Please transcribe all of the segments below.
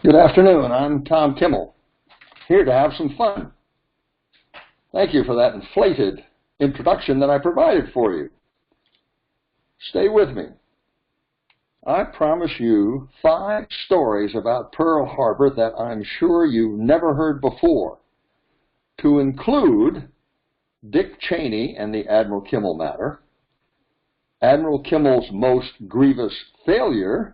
Good afternoon. I'm Tom Kimmel, here to have some fun. Thank you for that inflated introduction that I provided for you. Stay with me. I promise you 5 stories about Pearl Harbor that I'm sure you've never heard before, to include Dick Cheney and the Admiral Kimmel matter, Admiral Kimmel's most grievous failure,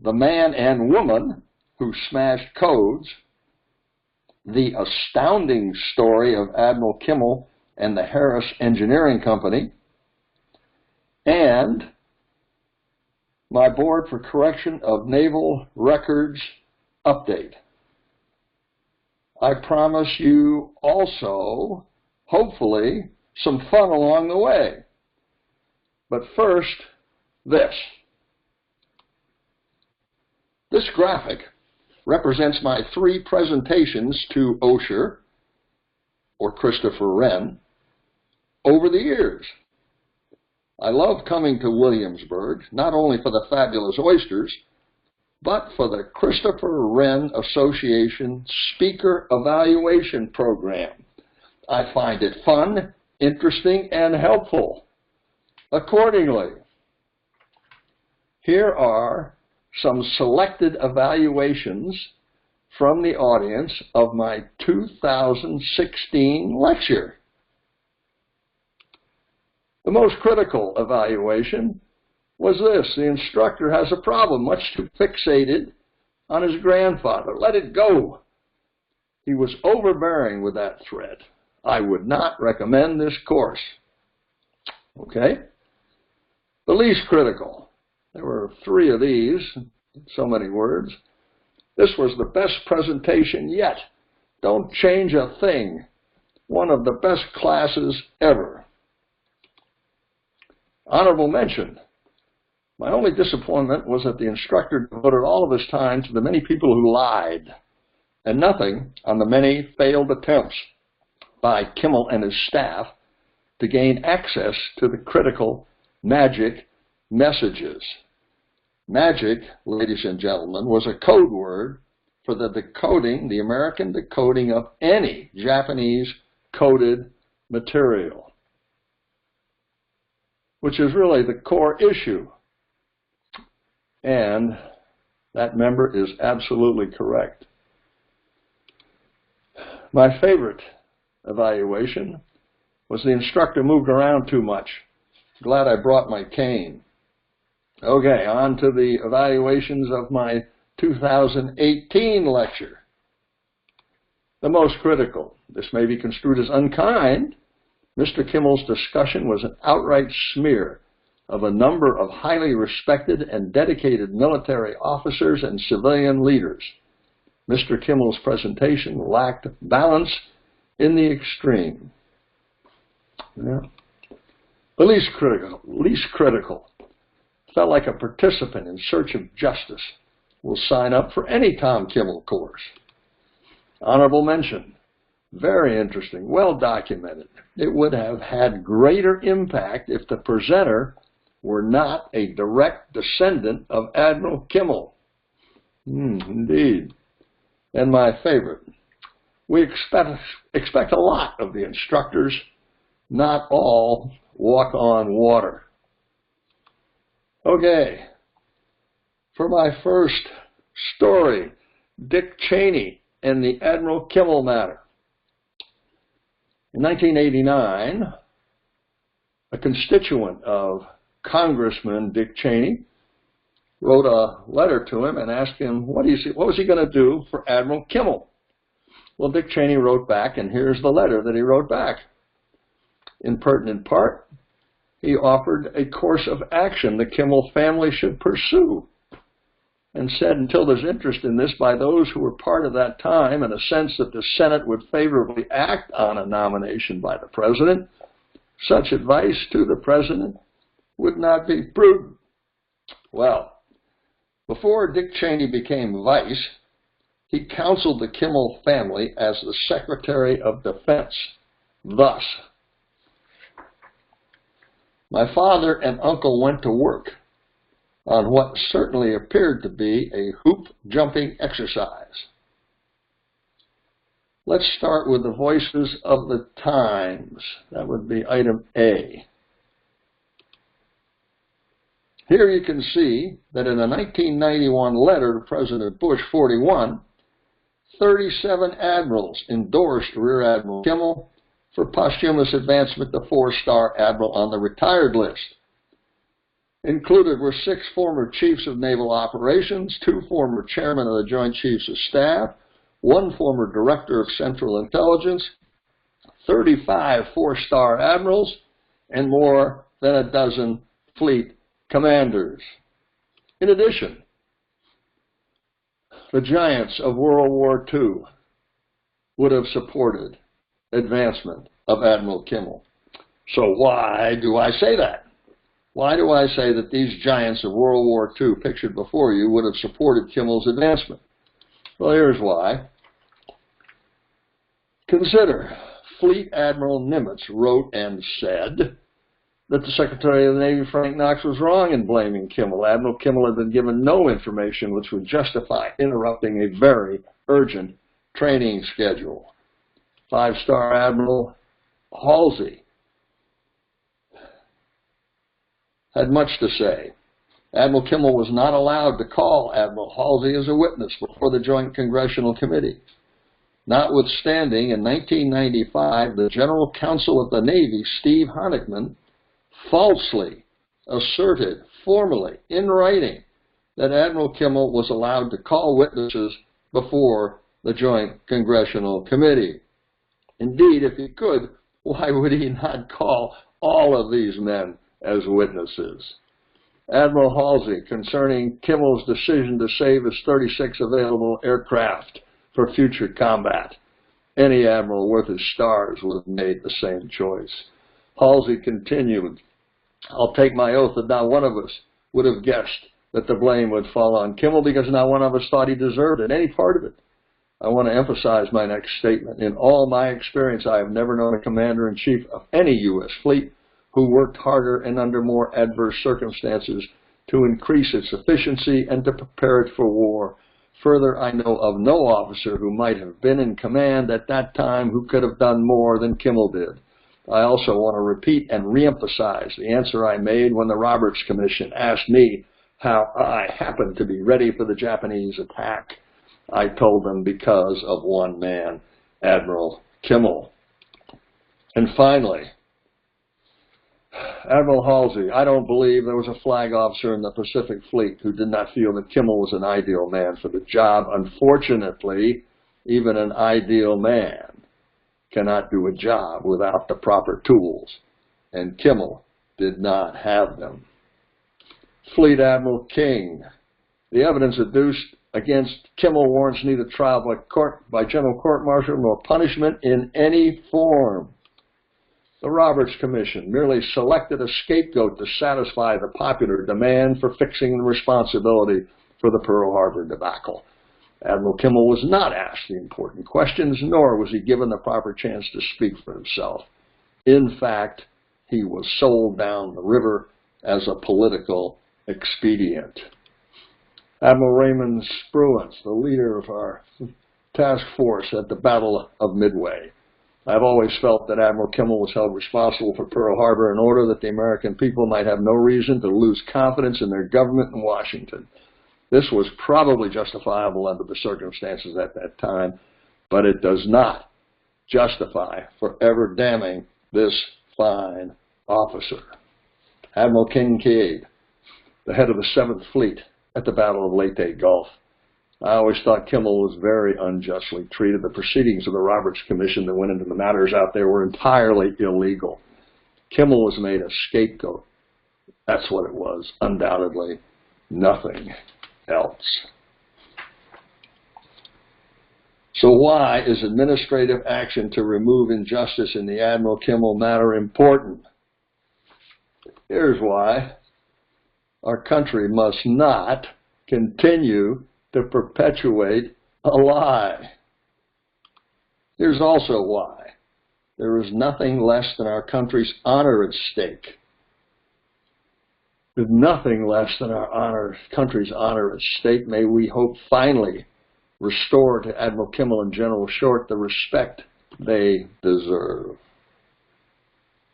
the man and woman who smashed codes, the astounding story of Admiral Kimmel and the Harris Engineering Company, and my Board for Correction of Naval Records update. I promise you also, hopefully, some fun along the way. But first, this. This graphic represents my 3 presentations to Osher, or Christopher Wren, over the years. I love coming to Williamsburg, not only for the fabulous oysters, but for the Christopher Wren Association Speaker Evaluation Program. I find it fun, interesting, and helpful. Accordingly, here are some selected evaluations from the audience of my 2016 lecture. The most critical evaluation was this: the instructor has a problem, much too fixated on his grandfather. Let it go. He was overbearing with that thread. I would not recommend this course. Okay? The least critical. There were 3 of these, so many words. This was the best presentation yet. Don't change a thing. One of the best classes ever. Honorable mention. My only disappointment was that the instructor devoted all of his time to the many people who lied, and nothing on the many failed attempts by Kimmel and his staff to gain access to the critical magic messages. Magic, ladies and gentlemen, was a code word for the decoding, the American decoding of any Japanese coded material, which is really the core issue. And that member is absolutely correct. My favorite evaluation was the instructor moved around too much. Glad I brought my cane. Okay, on to the evaluations of my 2018 lecture. The most critical. This may be construed as unkind. Mr. Kimmel's discussion was an outright smear of a number of highly respected and dedicated military officers and civilian leaders. Mr. Kimmel's presentation lacked balance in the extreme. Yeah. The least critical. Felt like a participant in search of justice will sign up for any Tom Kimmel course. Honorable mention. Very interesting, well documented. It would have had greater impact if the presenter were not a direct descendant of Admiral Kimmel. Indeed. And my favorite. We expect a lot of the instructors, not all walk on water. Okay, for my first story, Dick Cheney and the Admiral Kimmel matter. In 1989, a constituent of Congressman Dick Cheney wrote a letter to him and asked him what was he going to do for Admiral Kimmel. Well, Dick Cheney wrote back, and here's the letter that he wrote back. In pertinent part, he offered a course of action the Kimmel family should pursue, and said until there's interest in this by those who were part of that time and a sense that the Senate would favorably act on a nomination by the President, such advice to the President would not be prudent. Well, before Dick Cheney became vice, he counseled the Kimmel family as the Secretary of Defense. Thus, my father and uncle went to work on what certainly appeared to be a hoop-jumping exercise. Let's start with the voices of the times. That would be item A. Here you can see that in a 1991 letter to President Bush 41, 37 admirals endorsed Rear Admiral Kimmel for posthumous advancement to 4-star admiral on the retired list. Included were 6 former chiefs of naval operations, 2 former chairmen of the Joint Chiefs of Staff, 1 former director of Central Intelligence, 35 4-star admirals, and more than a dozen fleet commanders. In addition, the giants of World War II would have supported advancement of Admiral Kimmel. So why do I say that? Why do I say that these giants of World War II pictured before you would have supported Kimmel's advancement? Well, here's why. Consider, Fleet Admiral Nimitz wrote and said that the Secretary of the Navy, Frank Knox, was wrong in blaming Kimmel. Admiral Kimmel had been given no information which would justify interrupting a very urgent training schedule. 5-star Admiral Halsey had much to say. Admiral Kimmel was not allowed to call Admiral Halsey as a witness before the Joint Congressional Committee. Notwithstanding, in 1995, the General Counsel of the Navy, Steve Honigman, falsely asserted formally in writing that Admiral Kimmel was allowed to call witnesses before the Joint Congressional Committee. Indeed, if he could, why would he not call all of these men as witnesses? Admiral Halsey, concerning Kimmel's decision to save his 36 available aircraft for future combat. Any admiral worth his stars would have made the same choice. Halsey continued, I'll take my oath that not one of us would have guessed that the blame would fall on Kimmel because not one of us thought he deserved it, any part of it. I want to emphasize my next statement. In all my experience, I have never known a commander-in-chief of any U.S. fleet who worked harder and under more adverse circumstances to increase its efficiency and to prepare it for war. Further, I know of no officer who might have been in command at that time who could have done more than Kimmel did. I also want to repeat and reemphasize the answer I made when the Roberts Commission asked me how I happened to be ready for the Japanese attack. I told them because of one man, Admiral Kimmel. And finally, Admiral Halsey, I don't believe there was a flag officer in the Pacific Fleet who did not feel that Kimmel was an ideal man for the job. Unfortunately, even an ideal man cannot do a job without the proper tools, and Kimmel did not have them. Fleet Admiral King, the evidence adduced against Kimmel warrants neither trial by general court-martial nor punishment in any form. The Roberts Commission merely selected a scapegoat to satisfy the popular demand for fixing the responsibility for the Pearl Harbor debacle. Admiral Kimmel was not asked the important questions, nor was he given the proper chance to speak for himself. In fact, he was sold down the river as a political expedient. Admiral Raymond Spruance, the leader of our task force at the Battle of Midway. I've always felt that Admiral Kimmel was held responsible for Pearl Harbor in order that the American people might have no reason to lose confidence in their government in Washington. This was probably justifiable under the circumstances at that time, but it does not justify forever damning this fine officer. Admiral Kincaid, the head of the 7th Fleet at the Battle of Leyte Gulf. I always thought Kimmel was very unjustly treated. The proceedings of the Roberts Commission that went into the matters out there were entirely illegal. Kimmel was made a scapegoat. That's what it was, undoubtedly, nothing else. So why is administrative action to remove injustice in the Admiral Kimmel matter important? Here's why. Our country must not continue to perpetuate a lie. Here's also why. There is nothing less than our country's honor at stake. with nothing less than our country's honor at stake, may we hope finally restore to Admiral Kimmel and General Short the respect they deserve.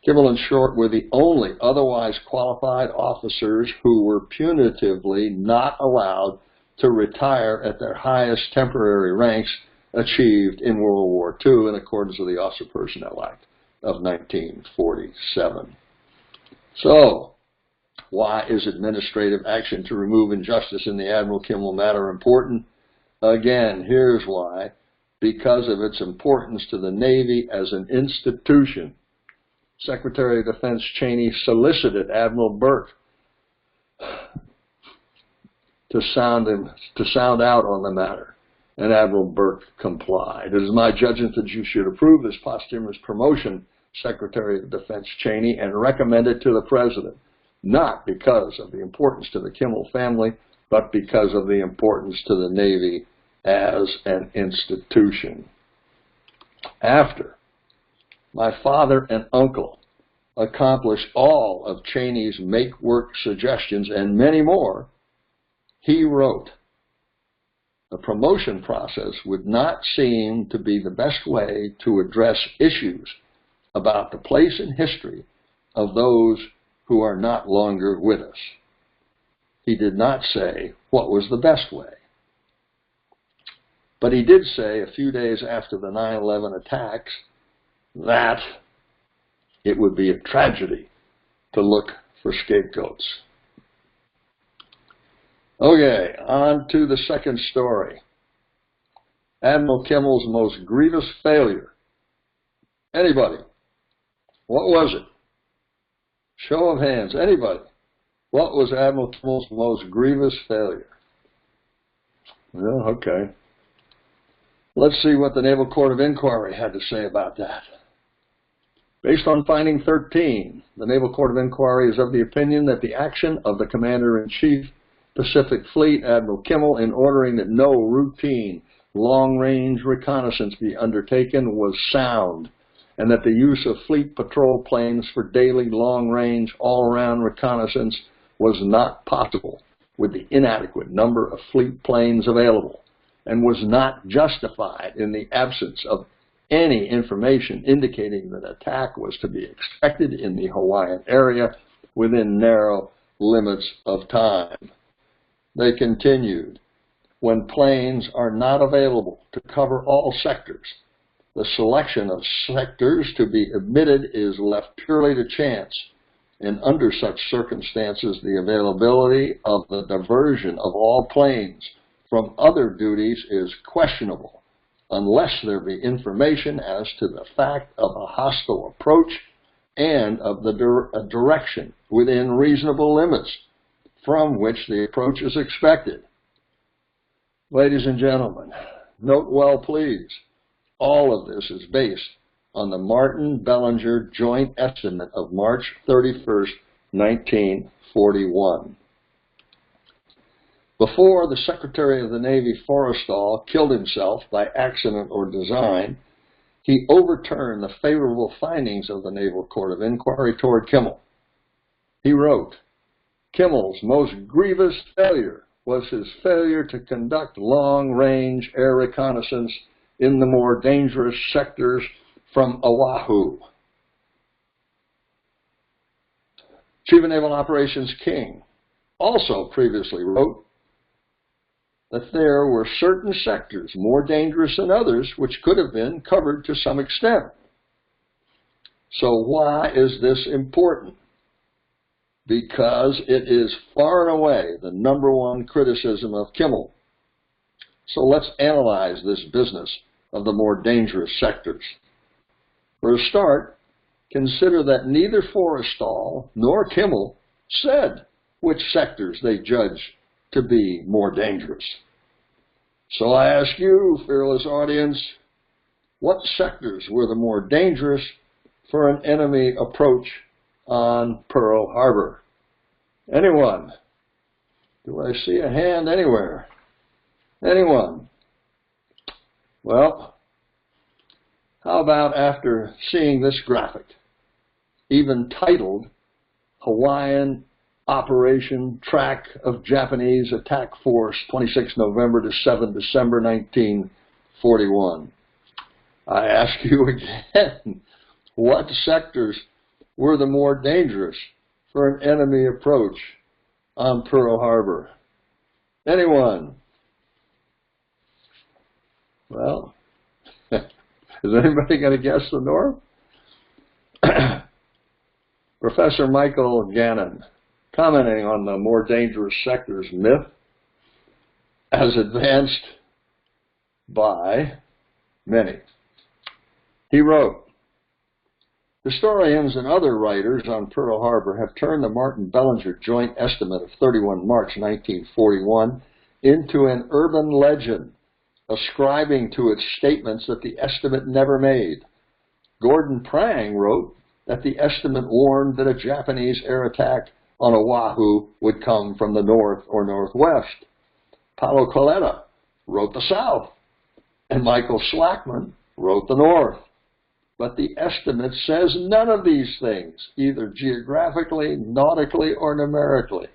Kimmel and Short were the only otherwise qualified officers who were punitively not allowed to retire at their highest temporary ranks achieved in World War II in accordance with the Officer Personnel Act of 1947. So, why is administrative action to remove injustice in the Admiral Kimmel matter important? Again, here's why. Because of its importance to the Navy as an institution. Secretary of Defense Cheney solicited Admiral Burke to sound out on the matter, and Admiral Burke complied. It is my judgment that you should approve this posthumous promotion, Secretary of Defense Cheney, and recommend it to the President, not because of the importance to the Kimmel family, but because of the importance to the Navy as an institution. After my father and uncle accomplished all of Cheney's make-work suggestions and many more, he wrote, the promotion process would not seem to be the best way to address issues about the place and history of those who are not longer with us. He did not say what was the best way. But he did say a few days after the 9/11 attacks that it would be a tragedy to look for scapegoats. Okay, on to the second story. Admiral Kimmel's most grievous failure. Anybody? What was it? Show of hands. Anybody? What was Admiral Kimmel's most grievous failure? Well, okay. Let's see what the Naval Court of Inquiry had to say about that. Based on finding 13, the Naval Court of Inquiry is of the opinion that the action of the Commander-in-Chief, Pacific Fleet, Admiral Kimmel, in ordering that no routine long-range reconnaissance be undertaken was sound, and that the use of fleet patrol planes for daily long-range all-around reconnaissance was not possible with the inadequate number of fleet planes available, and was not justified in the absence of any information indicating that attack was to be expected in the Hawaiian area within narrow limits of time. They continued, when planes are not available to cover all sectors, the selection of sectors to be omitted is left purely to chance, and under such circumstances the availability of the diversion of all planes from other duties is questionable, unless there be information as to the fact of a hostile approach and of the direction within reasonable limits from which the approach is expected. Ladies and gentlemen, note well please, all of this is based on the Martin-Bellinger Joint Estimate of March 31st, 1941. Before the Secretary of the Navy, Forrestal, killed himself by accident or design, he overturned the favorable findings of the Naval Court of Inquiry toward Kimmel. He wrote, Kimmel's most grievous failure was his failure to conduct long-range air reconnaissance in the more dangerous sectors from Oahu. Chief of Naval Operations King also previously wrote that there were certain sectors more dangerous than others which could have been covered to some extent. So why is this important? Because it is far and away the #1 criticism of Kimmel. So let's analyze this business of the more dangerous sectors. For a start, consider that neither Forrestal nor Kimmel said which sectors they judged to be more dangerous. So I ask you, fearless audience, what sectors were the more dangerous for an enemy approach on Pearl Harbor? Anyone? Do I see a hand anywhere? Anyone? Well, how about after seeing this graphic, even titled Hawaiian Operation Track of Japanese Attack Force, 26 November to 7 December 1941. I ask you again, what sectors were the more dangerous for an enemy approach on Pearl Harbor? Anyone? Well, is anybody going to guess the North? Professor Michael Gannon, commenting on the more dangerous sectors myth as advanced by many. He wrote, historians and other writers on Pearl Harbor have turned the Martin Bellinger joint estimate of 31 March 1941 into an urban legend, ascribing to its statements that the estimate never made. Gordon Prang wrote that the estimate warned that a Japanese air attack on Oahu would come from the north or northwest. Paulo Coletta wrote the south, and Michael Slackman wrote the north. But the estimate says none of these things, either geographically, nautically, or numerically.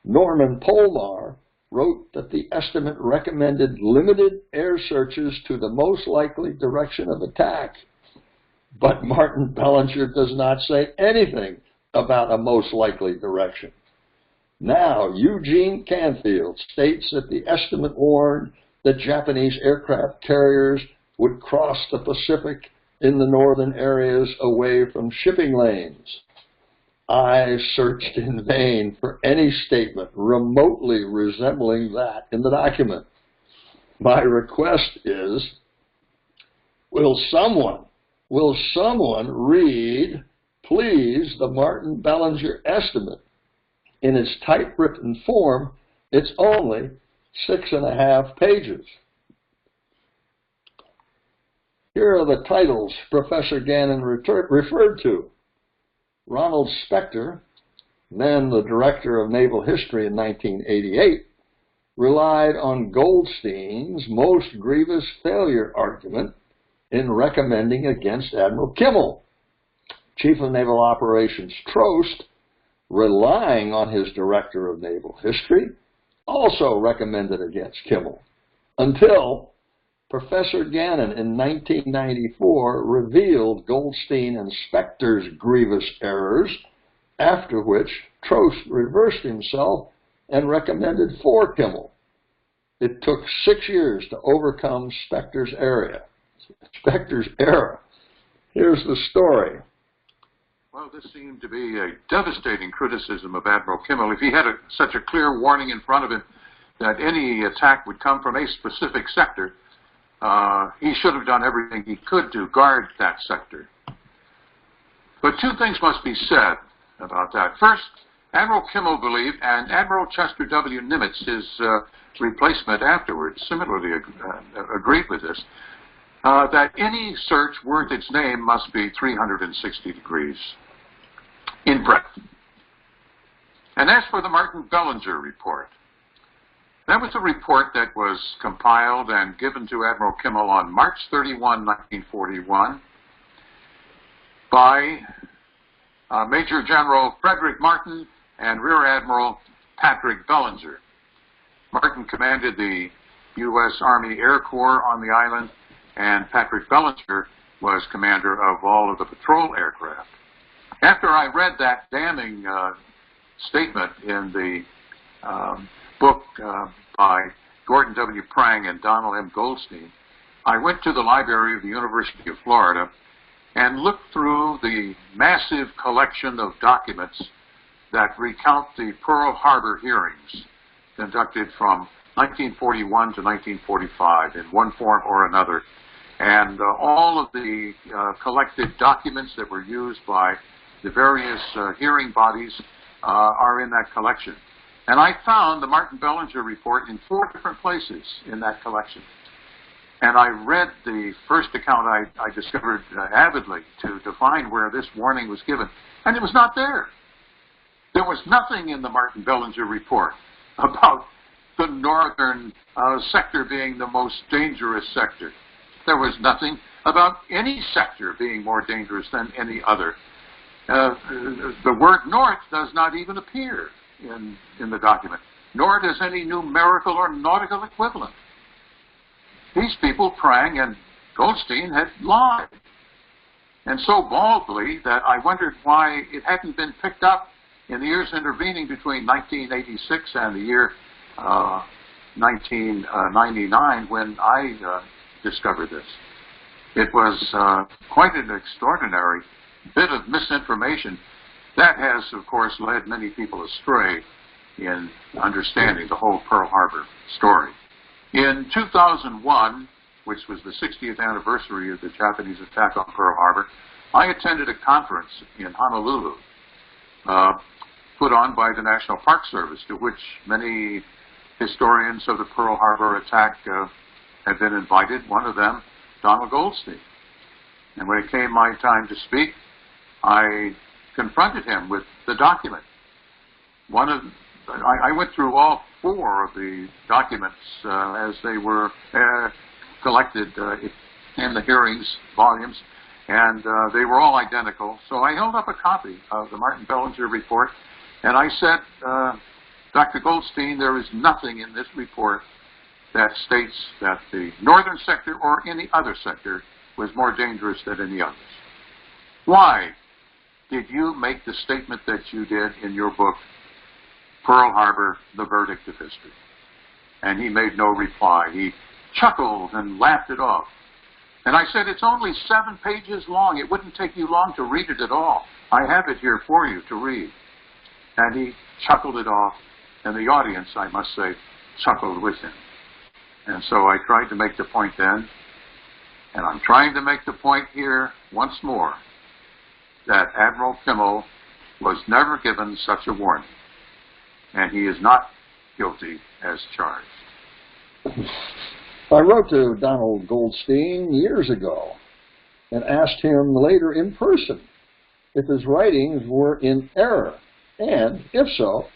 Norman Polmar wrote that the estimate recommended limited air searches to the most likely direction of attack. But Martin Bellinger does not say anything about a most likely direction. Now, Eugene Canfield states that the estimate warned that Japanese aircraft carriers would cross the Pacific in the northern areas away from shipping lanes. I searched in vain for any statement remotely resembling that in the document. My request is, will someone read, please, the Martin Bellinger estimate? In its typewritten form, it's only 6.5 pages. Here are the titles Professor Gannon referred to. Ronald Spector, then the director of naval history in 1988, relied on Goldstein's most grievous failure argument in recommending against Admiral Kimmel. Chief of Naval Operations Trost, relying on his director of naval history, also recommended against Kimmel, until Professor Gannon in 1994 revealed Goldstein and Spector's grievous errors, after which Trost reversed himself and recommended for Kimmel. It took 6 years to overcome Spector's error. Here's the story. Well, this seemed to be a devastating criticism of Admiral Kimmel. If he had such a clear warning in front of him that any attack would come from a specific sector, he should have done everything he could to guard that sector. But two things must be said about that. First, Admiral Kimmel believed, and Admiral Chester W. Nimitz, his replacement afterwards, similarly agreed with this, that any search worth its name must be 360 degrees in breadth. And as for the Martin Bellinger report, that was a report that was compiled and given to Admiral Kimmel on March 31, 1941 by Major General Frederick Martin and Rear Admiral Patrick Bellinger. Martin commanded the U.S. Army Air Corps on the island, and Patrick Bellinger was commander of all of the patrol aircraft. After I read that damning statement in the book by Gordon W. Prang and Donald M. Goldstein, I went to the library of the University of Florida and looked through the massive collection of documents that recount the Pearl Harbor hearings conducted from 1941 to 1945 in one form or another, and all of the collected documents that were used by the various hearing bodies are in that collection. And I found the Martin Bellinger report in 4 different places in that collection. And I read the first account I discovered avidly to find where this warning was given, and it was not there. There was nothing in the Martin Bellinger report about the northern sector being the most dangerous sector. There was nothing about any sector being more dangerous than any other. The word north does not even appear in the document, nor does any numerical or nautical equivalent. These people, Prang and Goldstein, had lied, and so baldly that I wondered why it hadn't been picked up in the years intervening between 1986 and the year 1999 when I discovered this. It was quite an extraordinary bit of misinformation that has, of course, led many people astray in understanding the whole Pearl Harbor story. In 2001, which was the 60th anniversary of the Japanese attack on Pearl Harbor, I attended a conference in Honolulu put on by the National Park Service, to which many historians of the Pearl Harbor attack had been invited, one of them, Donald Goldstein. And when it came my time to speak, I confronted him with the document. I went through all four of the documents as they were collected in the hearings volumes, and they were all identical. So I held up a copy of the Martin Bellinger report, and I said, Dr. Goldstein, there is nothing in this report that states that the northern sector or any other sector was more dangerous than any others. Why did you make the statement that you did in your book, Pearl Harbor, The Verdict of History? And he made no reply. He chuckled and laughed it off. And I said, it's only 7 pages long. It wouldn't take you long to read it at all. I have it here for you to read. And he chuckled it off, and the audience, I must say, chuckled with him. And so I tried to make the point then, and I'm trying to make the point here once more, that Admiral Kimmel was never given such a warning, and he is not guilty as charged. I wrote to Donald Goldstein years ago and asked him later in person if his writings were in error, and, if so,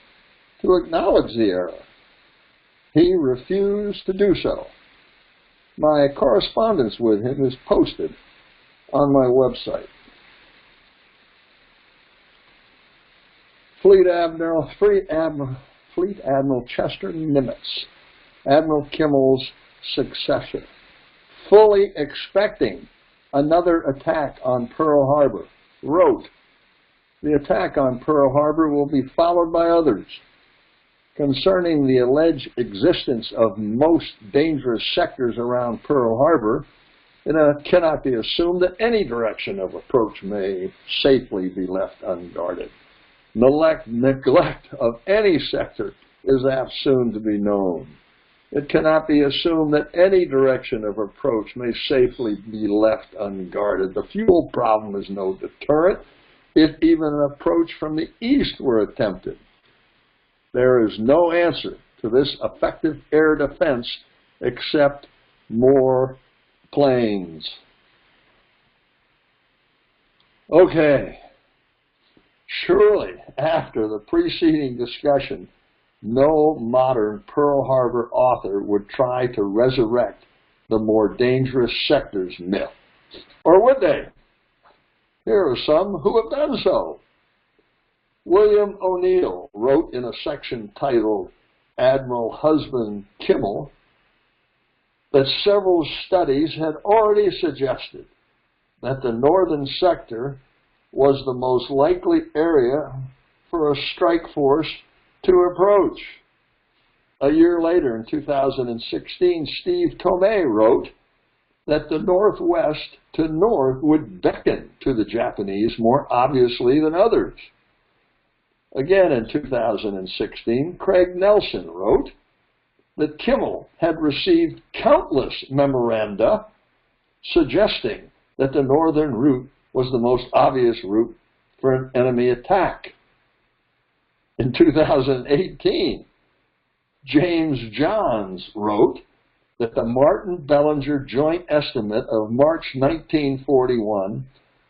to acknowledge the error. He refused to do so. My correspondence with him is posted on my website. Fleet Admiral Chester Nimitz, Admiral Kimmel's successor, fully expecting another attack on Pearl Harbor, wrote, "The attack on Pearl Harbor will be followed by others. Concerning the alleged existence of most dangerous sectors around Pearl Harbor, it cannot be assumed that any direction of approach may safely be left unguarded. Neglect of any sector is apt soon to be known. It cannot be assumed that any direction of approach may safely be left unguarded. The fuel problem is no deterrent, if even an approach from the east were attempted. There is no answer to this effective air defense except more planes." Okay. Surely, after the preceding discussion, no modern Pearl Harbor author would try to resurrect the more dangerous sectors myth. Or would they? Here are some who have done so. William O'Neill wrote in a section titled Admiral Husband Kimmel that several studies had already suggested that the northern sector was the most likely area for a strike force to approach. A year later, in 2016, Steve Tomei wrote that the northwest to north would beckon to the Japanese more obviously than others. Again, in 2016, Craig Nelson wrote that Kimmel had received countless memoranda suggesting that the northern route was the most obvious route for an enemy attack. In 2018, James Johns wrote that the Martin Bellinger Joint Estimate of March 1941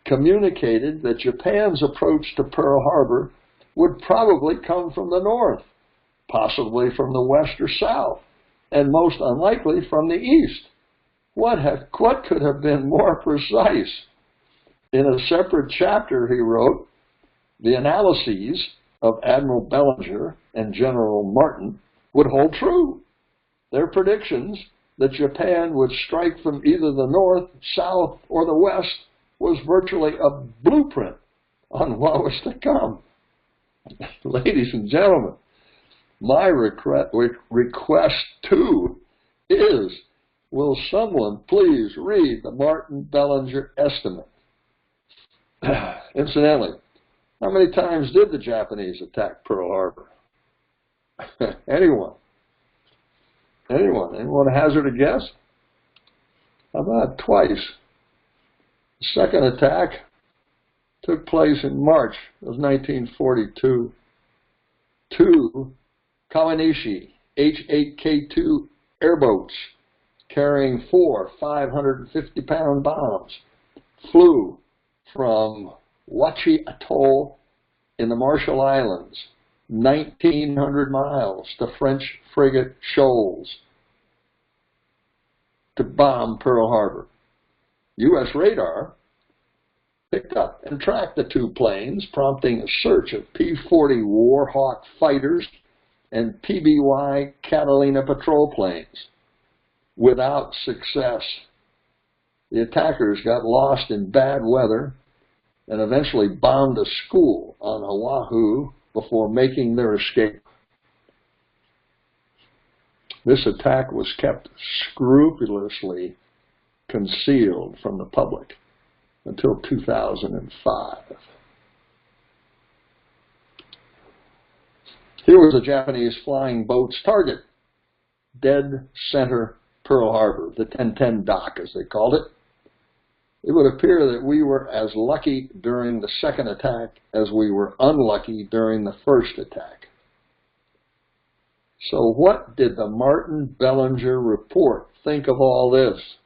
communicated that Japan's approach to Pearl Harbor would probably come from the north, possibly from the west or south, and most unlikely from the east. What could have been more precise? In a separate chapter, he wrote the analyses of Admiral Bellinger and General Martin would hold true. Their predictions that Japan would strike from either the north, south, or the west was virtually a blueprint on what was to come. Ladies and gentlemen, my request too is, will someone please read the Martin Bellinger estimate? Incidentally, how many times did the Japanese attack Pearl Harbor? Anyone? Anyone? Anyone hazard a guess? How about twice? The second attack took place in March of 1942. Two Kawanishi H-8K2 airboats carrying 4 550-pound bombs flew from Wachi Atoll in the Marshall Islands, 1,900 miles to French frigate Shoals to bomb Pearl Harbor. U.S. radar picked up and tracked the two planes, prompting a search of P-40 Warhawk fighters and PBY Catalina patrol planes. Without success, the attackers got lost in bad weather and eventually bombed a school on Oahu before making their escape. This attack was kept scrupulously concealed from the public until 2005. Here was a Japanese flying boat's target, dead center Pearl Harbor, the 1010 dock as they called it. It would appear that we were as lucky during the second attack as we were unlucky during the first attack. So what did the Martin Bellinger report think of all this?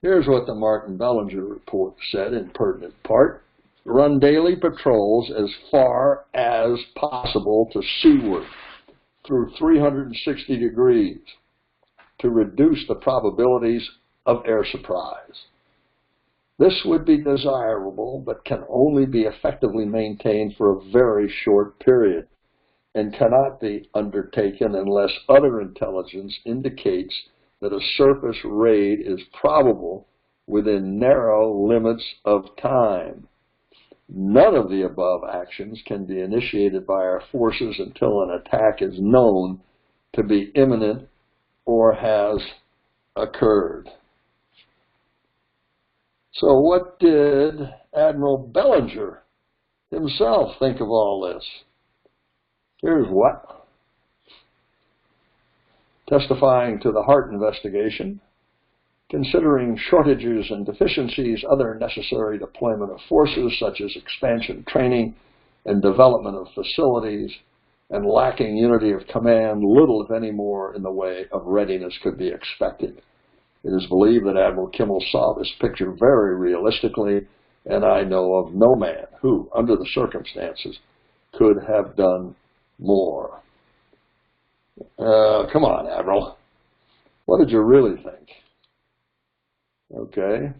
Here's what the Martin Bellinger report said in pertinent part. Run daily patrols as far as possible to seaward through 360 degrees to reduce the probabilities of air surprise. This would be desirable, but can only be effectively maintained for a very short period and cannot be undertaken unless other intelligence indicates that a surface raid is probable within narrow limits of time. None of the above actions can be initiated by our forces until an attack is known to be imminent or has occurred. So what did Admiral Bellinger himself think of all this? Here's what. Testifying to the Hart investigation, considering shortages and deficiencies, other necessary deployment of forces such as expansion, training, and development of facilities, and lacking unity of command, little, if any more, in the way of readiness could be expected. It is believed that Admiral Kimmel saw this picture very realistically, and I know of no man who, under the circumstances, could have done more. Come on, Admiral. What did you really think? Okay.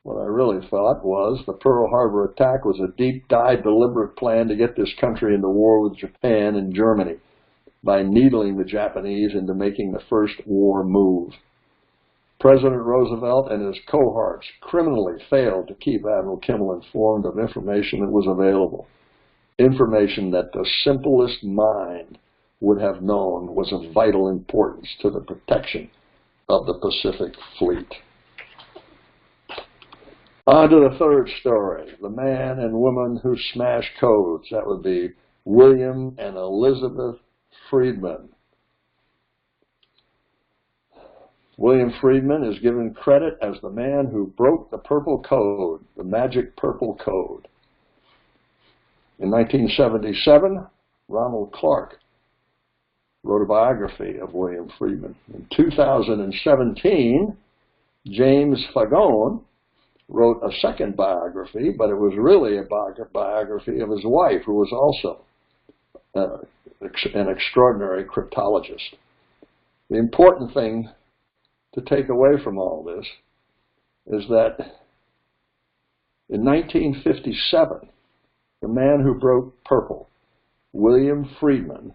What I really thought was the Pearl Harbor attack was a deep-dyed, deliberate plan to get this country into war with Japan and Germany by needling the Japanese into making the first war move. President Roosevelt and his cohorts criminally failed to keep Admiral Kimmel informed of information that was available, information that the simplest mind would have known was of vital importance to the protection of the Pacific Fleet. On to the third story, the man and woman who smashed codes. That would be William and Elizabeth Friedman. William Friedman is given credit as the man who broke the purple code, the magic purple code. In 1977, Ronald Clark wrote a biography of William Friedman. In 2017, James Fagone wrote a second biography, but it was really a biography of his wife, who was also an extraordinary cryptologist. The important thing to take away from all this is that In 1957, the man who broke purple, William Friedman,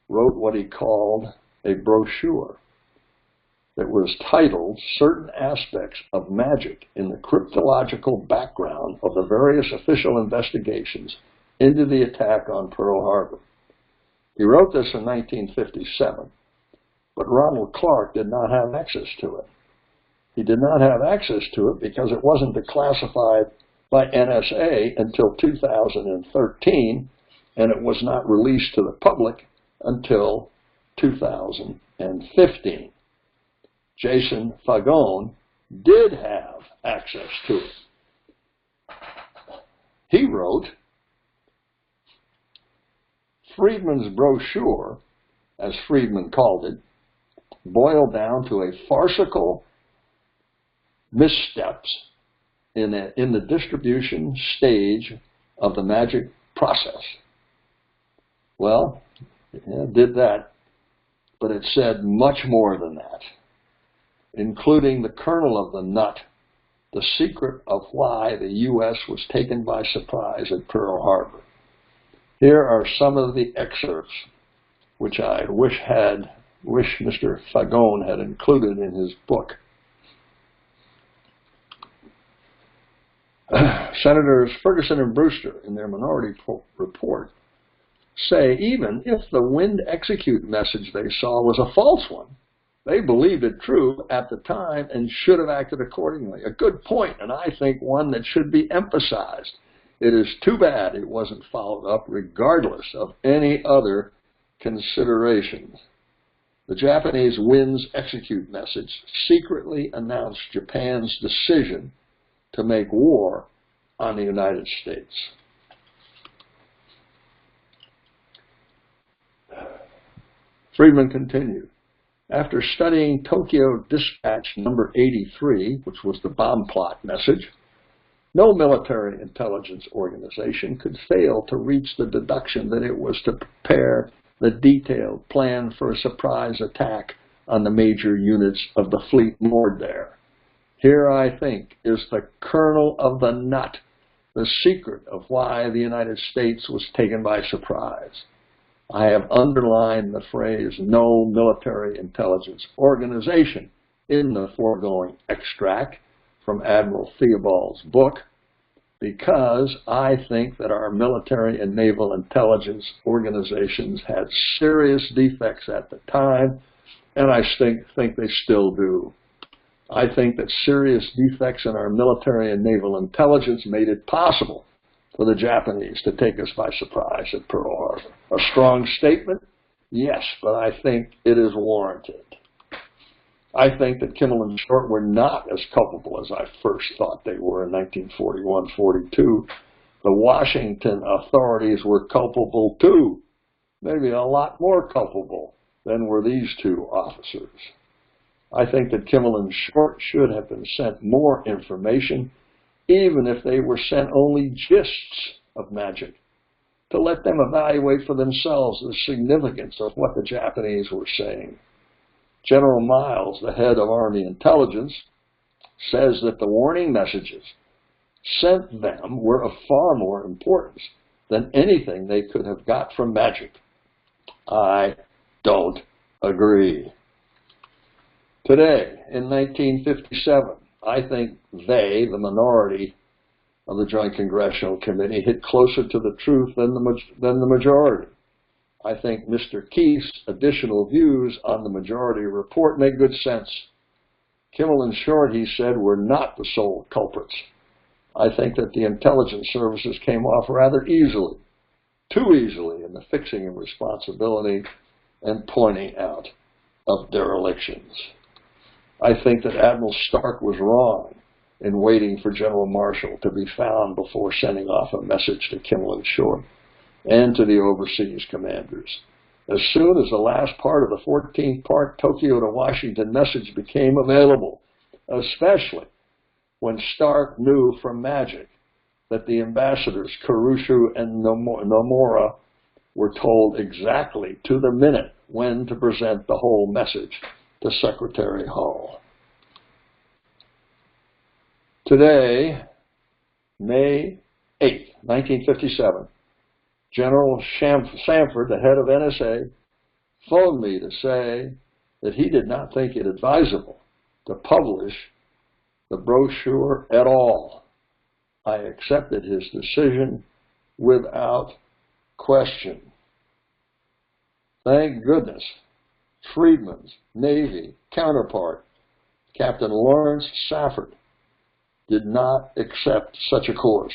wrote what he called a brochure that was titled Certain Aspects of Magic in the Cryptological Background of the Various Official Investigations into the Attack on Pearl Harbor. He wrote this in 1957, but Ronald Clark did not have access to it. He did not have access to it because it wasn't declassified by NSA until 2013, and it was not released to the public until 2015. Jason Fagone did have access to it. He wrote, Friedman's brochure, as Friedman called it, boiled down to a farcical missteps in the distribution stage of the magic process. Well, it did that, but it said much more than that, including the kernel of the nut, the secret of why the U.S. was taken by surprise at Pearl Harbor. Here are some of the excerpts which I wish Mr. Fagone had included in his book. Senators Ferguson and Brewster, in their minority report, say even if the wind execute message they saw was a false one, they believed it true at the time and should have acted accordingly. A good point, and I think one that should be emphasized. It is too bad it wasn't followed up regardless of any other considerations. The Japanese winds execute message secretly announced Japan's decision to make war on the United States. Friedman continued, after studying Tokyo Dispatch number 83, which was the bomb plot message, no military intelligence organization could fail to reach the deduction that it was to prepare the detailed plan for a surprise attack on the major units of the fleet moored there. Here, I think, is the kernel of the nut, the secret of why the United States was taken by surprise. I have underlined the phrase no military intelligence organization in the foregoing extract from Admiral Theobald's book because I think that our military and naval intelligence organizations had serious defects at the time, and I think they still do. I think that serious defects in our military and naval intelligence made it possible for the Japanese to take us by surprise at Pearl Harbor. A strong statement? Yes, but I think it is warranted. I think that Kimmel and Short were not as culpable as I first thought they were in 1941-42. The Washington authorities were culpable too, maybe a lot more culpable than were these two officers. I think that Kimmel and Short should have been sent more information, even if they were sent only gists of magic, to let them evaluate for themselves the significance of what the Japanese were saying. General Miles, the head of Army intelligence, says that the warning messages sent them were of far more importance than anything they could have got from magic. I don't agree. Today, in 1957, I think they, the minority of the Joint Congressional Committee, hit closer to the truth than the majority. I think Mr. Keith's additional views on the majority report make good sense. Kimmel and Short, he said, were not the sole culprits. I think that the intelligence services came off rather easily, too easily, in the fixing of responsibility and pointing out of derelictions. I think that Admiral Stark was wrong in waiting for General Marshall to be found before sending off a message to Kimmel and Short and to the overseas commanders. As soon as the last part of the 14-part Tokyo to Washington message became available, especially when Stark knew from magic that the ambassadors Kurushu and Nomura were told exactly to the minute when to present the whole message to Secretary Hull. Today, May 8, 1957, General Sanford, the head of NSA, phoned me to say that he did not think it advisable to publish the brochure at all. I accepted his decision without question. Thank goodness Friedman's Navy counterpart, Captain Lawrence Safford, did not accept such a course,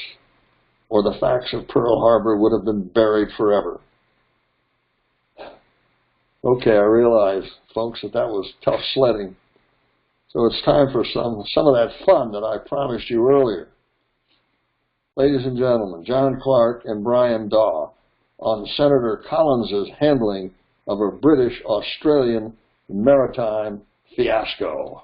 or the facts of Pearl Harbor would have been buried forever. Okay, I realize, folks, that was tough sledding. So it's time for some of that fun that I promised you earlier. Ladies and gentlemen, John Clark and Brian Daw on Senator Collins's handling of a British-Australian maritime fiasco.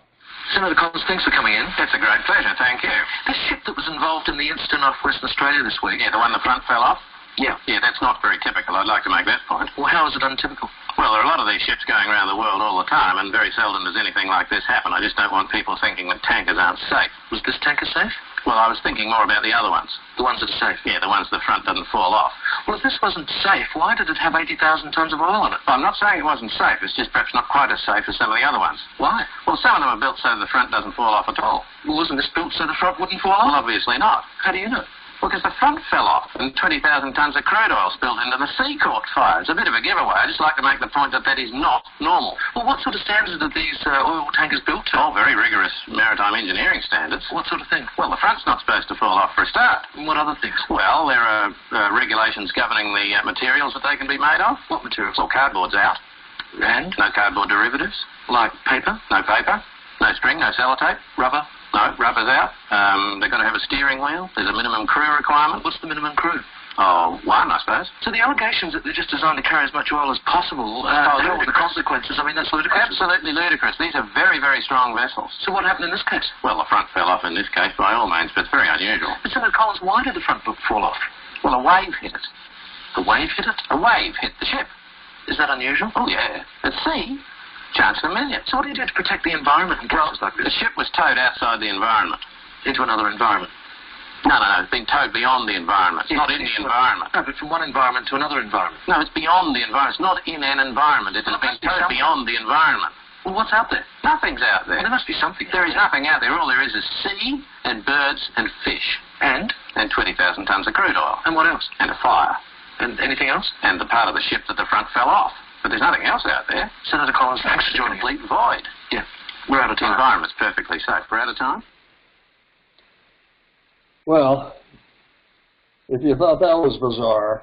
Senator Collins, thanks for coming in. It's a great pleasure, thank you. The ship that was involved in the incident off Western Australia this week. Yeah, the one the front fell off? Yeah. Yeah, that's not very typical. I'd like to make that point. Well, how is it untypical? Well, there are a lot of these ships going around the world all the time, and very seldom does anything like this happen. I just don't want people thinking that tankers aren't safe. Was this tanker safe? Well, I was thinking more about the other ones. The ones that are safe? Yeah, the ones the front doesn't fall off. Well, if this wasn't safe, why did it have 80,000 tons of oil on it? Well, I'm not saying it wasn't safe. It's just perhaps not quite as safe as some of the other ones. Why? Well, some of them are built so the front doesn't fall off at all. Well, wasn't this built so the front wouldn't fall off? Well, obviously not. How do you know? Well, because the front fell off and 20,000 tons of crude oil spilled into the sea caught fire. It's a bit of a giveaway. I just like to make the point that that is not normal. Well, what sort of standards are these oil tankers built to? Oh, very rigorous maritime engineering standards. What sort of thing? Well, the front's not supposed to fall off for a start. And what other things? Well, there are regulations governing the materials that they can be made of. What materials? Well, cardboard's out. And? No cardboard derivatives. Like paper? No paper. No string, no sellotape. Rubber? No, rubber's out. They've got to have a steering wheel. There's a minimum crew requirement. What's the minimum crew? Oh, one, I suppose. So the allegations that they're just designed to carry as much oil as possible, the consequences, I mean, that's ludicrous. Absolutely ludicrous. These are very, very strong vessels. So what happened in this case? Well, the front fell off in this case, by all means, but it's very unusual. But Senator Collins, why did the front fall off? Well, a wave hit it. The wave hit it? A wave hit the ship. Is that unusual? Oh, yeah. At sea, chance in a million. So what do you do to protect the environment in cases like this? The ship was towed outside the environment. Into another environment? No, it's been towed beyond the environment. It's not in the environment. No, but from one environment to another environment. No, it's beyond the environment. It's not in an environment. It has been towed beyond the environment. Well, what's out there? Nothing's out there. Well, there must be something. There is nothing out there. All there is sea and birds and fish. And? And 20,000 tons of crude oil. And what else? And a fire. And anything else? And the part of the ship that the front fell off. But there's nothing else out there. Senator Collins, thanks for joining us. Complete void. Yeah. We're out of The time. environment's perfectly safe. We're out of time? Well, if you thought that was bizarre,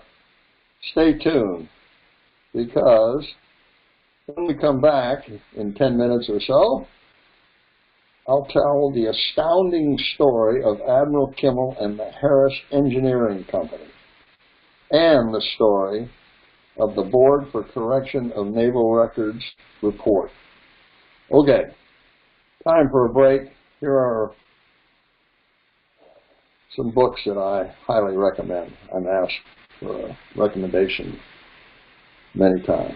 stay tuned, because when we come back in 10 minutes or so, I'll tell the astounding story of Admiral Kimmel and the Harris Engineering Company, and the story of the Board for Correction of Naval Records report. Okay, time for a break. Here are some books that I highly recommend. I'm asked for a recommendation many times.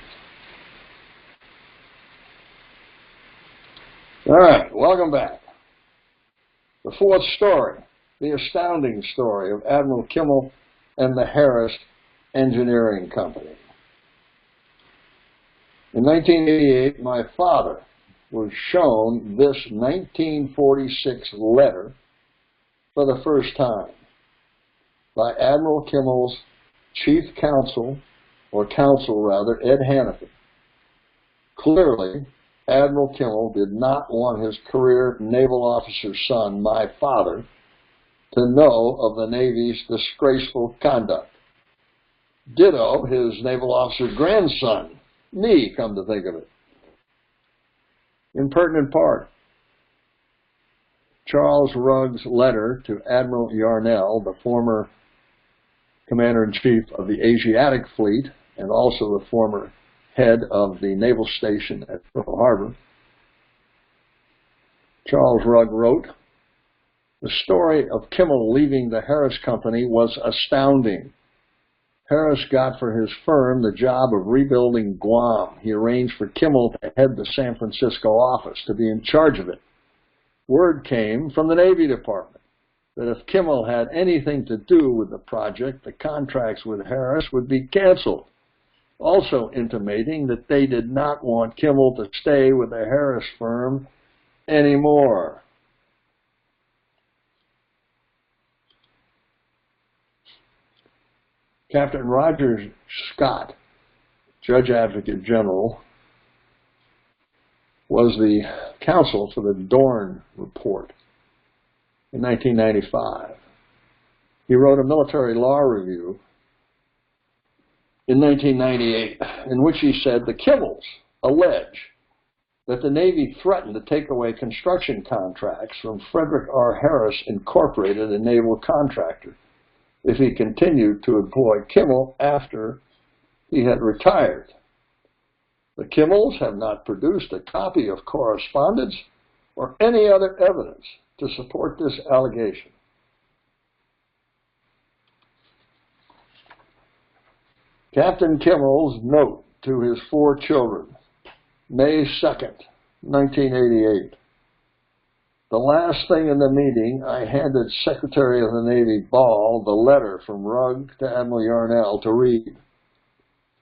All right, welcome back. The fourth story, the astounding story of Admiral Kimmel and the Harris Engineering Company. In 1988, my father was shown this 1946 letter for the first time by Admiral Kimmel's chief counsel, Ed Hannafin. Clearly, Admiral Kimmel did not want his career naval officer's son, my father, to know of the Navy's disgraceful conduct. Ditto his naval officer grandson, me, come to think of it. In pertinent part, Charles Rugg's letter to Admiral Yarnell, the former Commander-in-Chief of the Asiatic Fleet and also the former head of the naval station at Pearl Harbor, Charles Rugg wrote, "The story of Kimmel leaving the Harris Company was astounding. Harris got for his firm the job of rebuilding Guam. He arranged for Kimmel to head the San Francisco office, to be in charge of it. Word came from the Navy Department that if Kimmel had anything to do with the project, the contracts with Harris would be canceled, also intimating that they did not want Kimmel to stay with the Harris firm anymore. Captain Roger Scott, Judge Advocate General, was the counsel for the Dorn Report in 1995. He wrote a military law review in 1998 in which he said the Kimmels allege that the Navy threatened to take away construction contracts from Frederick R. Harris Incorporated, a naval contractor, if he continued to employ Kimmel after he had retired. The Kimmels have not produced a copy of correspondence or any other evidence to support this allegation. Captain Kimmel's note to his 4 children, May 2nd, 1988. The last thing in the meeting, I handed Secretary of the Navy Ball the letter from Rugg to Admiral Yarnell to read.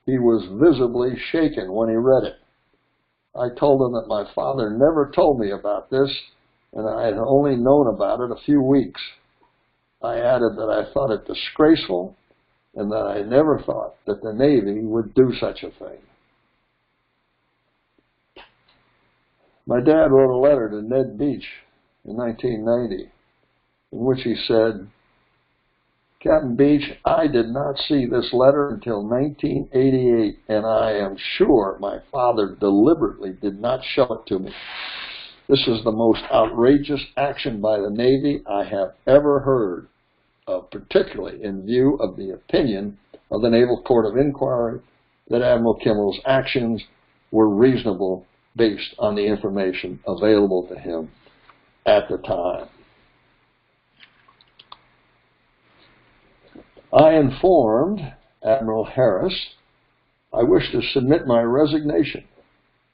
He was visibly shaken when he read it. I told him that my father never told me about this, and I had only known about it a few weeks. I added that I thought it disgraceful and that I never thought that the Navy would do such a thing. My dad wrote a letter to Ned Beach in 1990 in which he said, Captain Beach, I did not see this letter until 1988, and I am sure my father deliberately did not show it to me. This is the most outrageous action by the Navy I have ever heard of, particularly in view of the opinion of the Naval Court of Inquiry that Admiral Kimmel's actions were reasonable based on the information available to him at the time. I informed Admiral Harris I wished to submit my resignation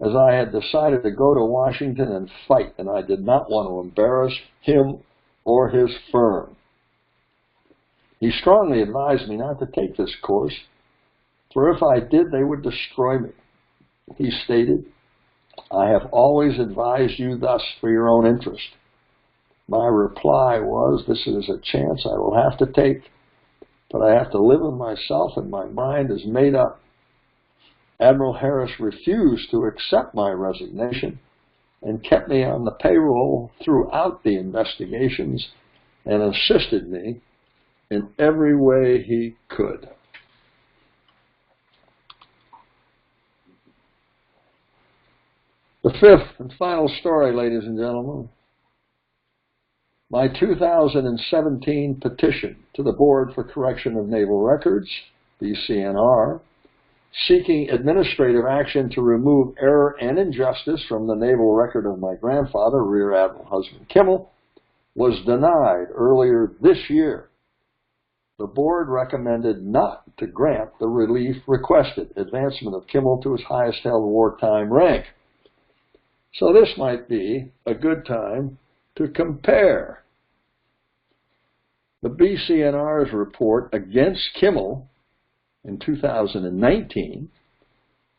as I had decided to go to Washington and fight, and I did not want to embarrass him or his firm. He strongly advised me not to take this course, for if I did, they would destroy me. He stated, I have always advised you thus for your own interest. My reply was, this is a chance I will have to take, but I have to live with myself and my mind is made up. Admiral Harris refused to accept my resignation and kept me on the payroll throughout the investigations and assisted me in every way he could. The fifth and final story, ladies and gentlemen, my 2017 petition to the Board for Correction of Naval Records, BCNR, seeking administrative action to remove error and injustice from the naval record of my grandfather, Rear Admiral Husband Kimmel, was denied earlier this year. The board recommended not to grant the relief requested, advancement of Kimmel to his highest held wartime rank. So this might be a good time to compare the BCNR's report against Kimmel in 2019,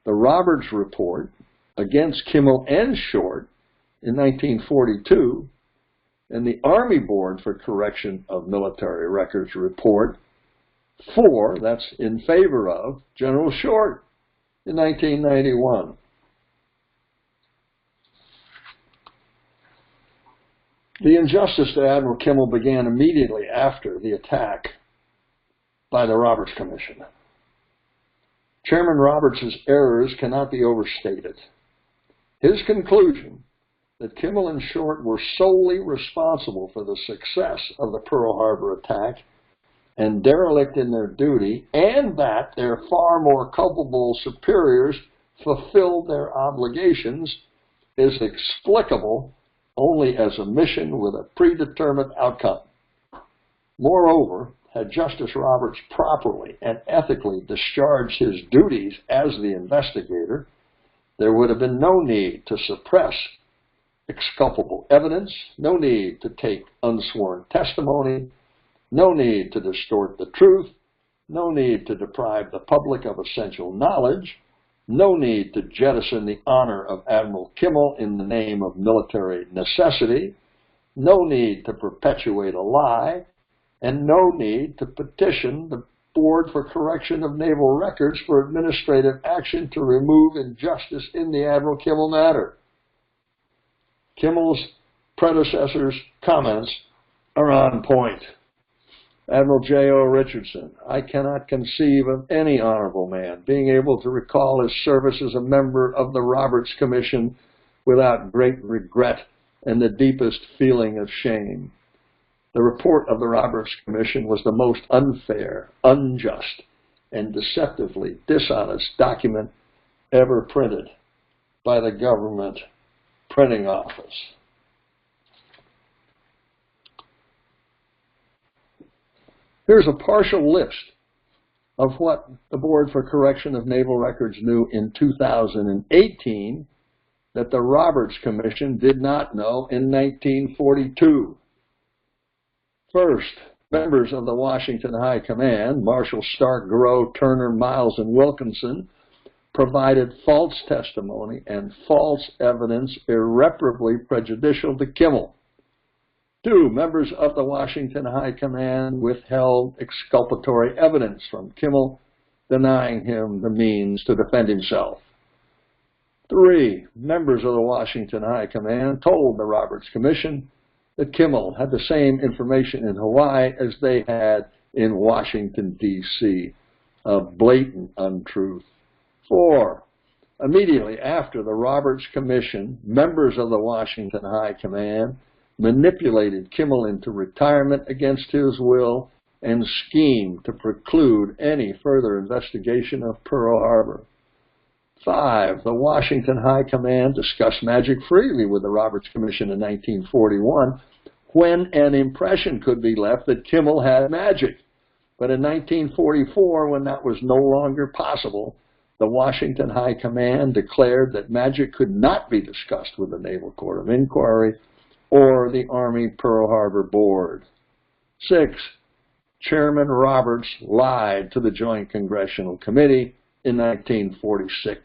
the Roberts report against Kimmel and Short in 1942, and the Army Board for Correction of Military Records report that's in favor of General Short in 1991. The injustice to Admiral Kimmel began immediately after the attack by the Roberts Commission. Chairman Roberts' errors cannot be overstated. His conclusion that Kimmel and Short were solely responsible for the success of the Pearl Harbor attack and derelict in their duty, and that their far more culpable superiors fulfilled their obligations, is explicable only as a mission with a predetermined outcome. Moreover, had Justice Roberts properly and ethically discharged his duties as the investigator, there would have been no need to suppress exculpable evidence, no need to take unsworn testimony, no need to distort the truth, no need to deprive the public of essential knowledge, no need to jettison the honor of Admiral Kimmel in the name of military necessity, no need to perpetuate a lie, and no need to petition the Board for Correction of Naval Records for administrative action to remove injustice in the Admiral Kimmel matter. Kimmel's predecessor's comments are on point. Admiral J.O. Richardson, I cannot conceive of any honorable man being able to recall his service as a member of the Roberts Commission without great regret and the deepest feeling of shame. The report of the Roberts Commission was the most unfair, unjust, and deceptively dishonest document ever printed by the government printing office. Here's a partial list of what the Board for Correction of Naval Records knew in 2018 that the Roberts Commission did not know in 1942. First, members of the Washington High Command, Marshal Stark, Grow, Turner, Miles, and Wilkinson, provided false testimony and false evidence irreparably prejudicial to Kimmel. 2, members of the Washington High Command withheld exculpatory evidence from Kimmel, denying him the means to defend himself. 3, members of the Washington High Command told the Roberts Commission that Kimmel had the same information in Hawaii as they had in Washington, D.C., a blatant untruth. 4, immediately after the Roberts Commission, members of the Washington High Command manipulated Kimmel into retirement against his will and schemed to preclude any further investigation of Pearl Harbor. 5, the Washington High Command discussed magic freely with the Roberts Commission in 1941 when an impression could be left that Kimmel had magic. But in 1944, when that was no longer possible, the Washington High Command declared that magic could not be discussed with the Naval Court of Inquiry or the Army Pearl Harbor Board. 6, Chairman Roberts lied to the Joint Congressional Committee in 1946.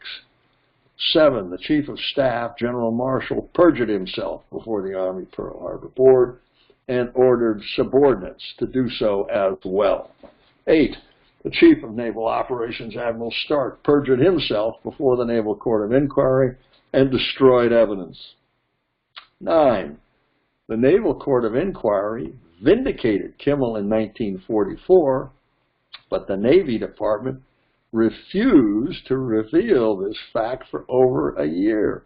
7, the Chief of Staff, General Marshall, perjured himself before the Army Pearl Harbor Board and ordered subordinates to do so as well. 8, the Chief of Naval Operations, Admiral Stark, perjured himself before the Naval Court of Inquiry and destroyed evidence. 9, the Naval Court of Inquiry vindicated Kimmel in 1944, but the Navy Department refused to reveal this fact for over a year,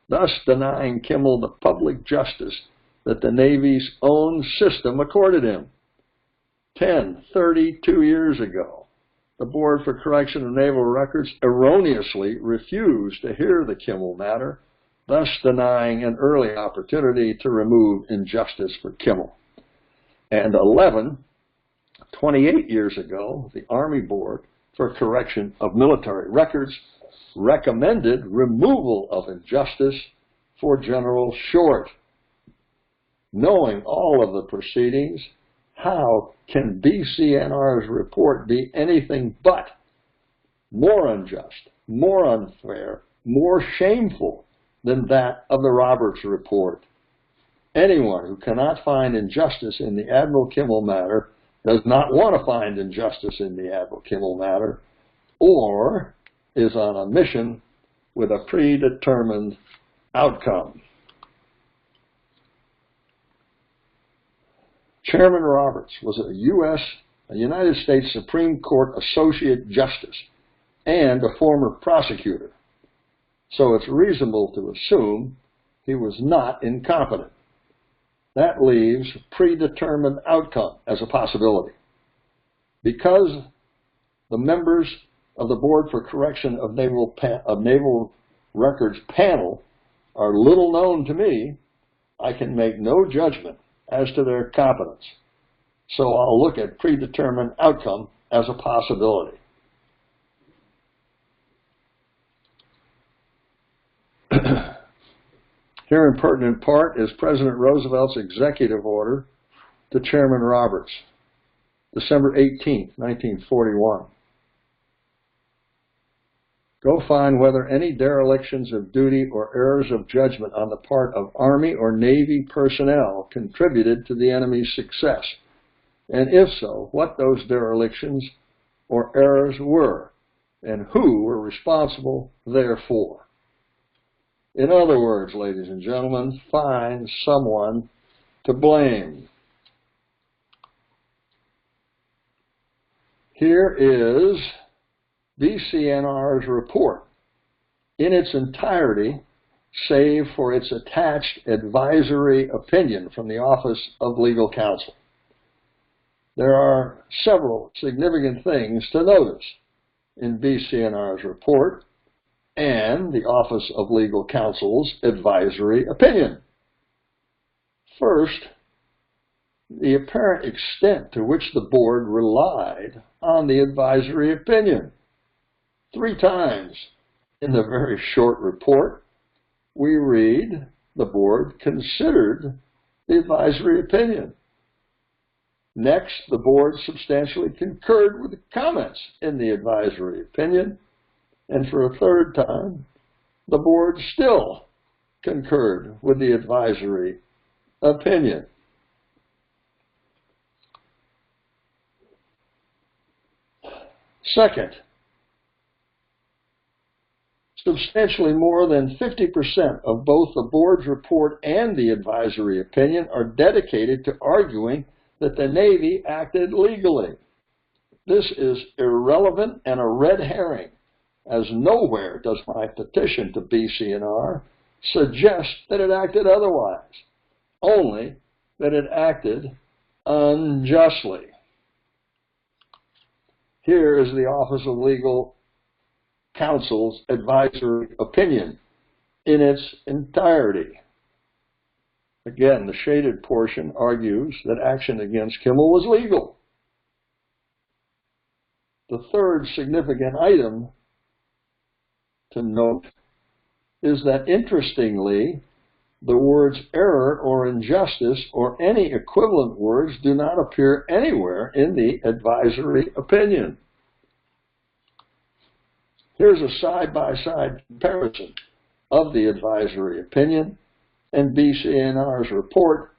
thus denying Kimmel the public justice that the Navy's own system accorded him. 10, 32 years ago, the Board for Correction of Naval Records erroneously refused to hear the Kimmel matter, thus denying an early opportunity to remove injustice for Kimmel. And 11, 28 years ago, the Army Board for Correction of Military Records recommended removal of injustice for General Short. Knowing all of the proceedings, how can BCNR's report be anything but more unjust, more unfair, more shameful than that of the Roberts report? Anyone who cannot find injustice in the Admiral Kimmel matter does not want to find injustice in the Admiral Kimmel matter, or is on a mission with a predetermined outcome. Chairman Roberts was a United States Supreme Court Associate Justice and a former prosecutor, so it's reasonable to assume he was not incompetent. That leaves predetermined outcome as a possibility. Because the members of the Board for Correction of Naval Records panel are little known to me, I can make no judgment as to their competence. So I'll look at predetermined outcome as a possibility. Here in pertinent part is President Roosevelt's executive order to Chairman Roberts, December 18, 1941. Go find whether any derelictions of duty or errors of judgment on the part of Army or Navy personnel contributed to the enemy's success, and if so, what those derelictions or errors were, and who were responsible therefore. In other words, ladies and gentlemen, find someone to blame. Here is BCNR's report in its entirety, save for its attached advisory opinion from the Office of Legal Counsel. There are several significant things to notice in BCNR's report and the Office of Legal Counsel's advisory opinion. First, the apparent extent to which the board relied on the advisory opinion. 3 times in the very short report, we read the board considered the advisory opinion. Next, the board substantially concurred with the comments in the advisory opinion. And for a third time, the board still concurred with the advisory opinion. Second, substantially more than 50% of both the board's report and the advisory opinion are dedicated to arguing that the Navy acted legally. This is irrelevant and a red herring, as nowhere does my petition to BCNR suggest that it acted otherwise, only that it acted unjustly. Here is the Office of Legal Counsel's advisory opinion in its entirety. Again, the shaded portion argues that action against Kimmel was legal. The third significant item to note is that, interestingly, the words error or injustice or any equivalent words do not appear anywhere in the advisory opinion. Here's a side-by-side comparison of the advisory opinion and BCNR's report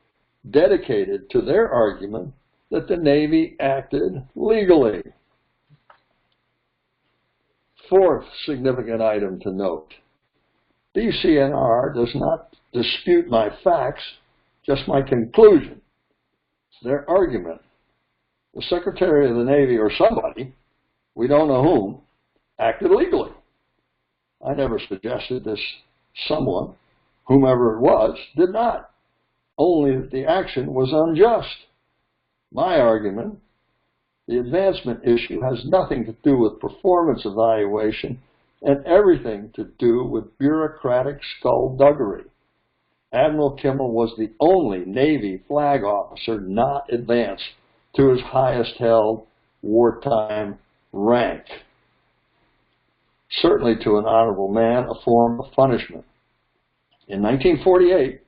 dedicated to their argument that the Navy acted legally. Fourth significant item to note. BCNR does not dispute my facts, just my conclusion. Their argument, the Secretary of the Navy or somebody, we don't know whom, acted legally. I never suggested this someone, whomever it was, did not. Only that the action was unjust. My argument, the advancement issue, has nothing to do with performance evaluation and everything to do with bureaucratic skullduggery. Admiral Kimmel was the only Navy flag officer not advanced to his highest held wartime rank. Certainly to an honorable man, a form of punishment. In 1948,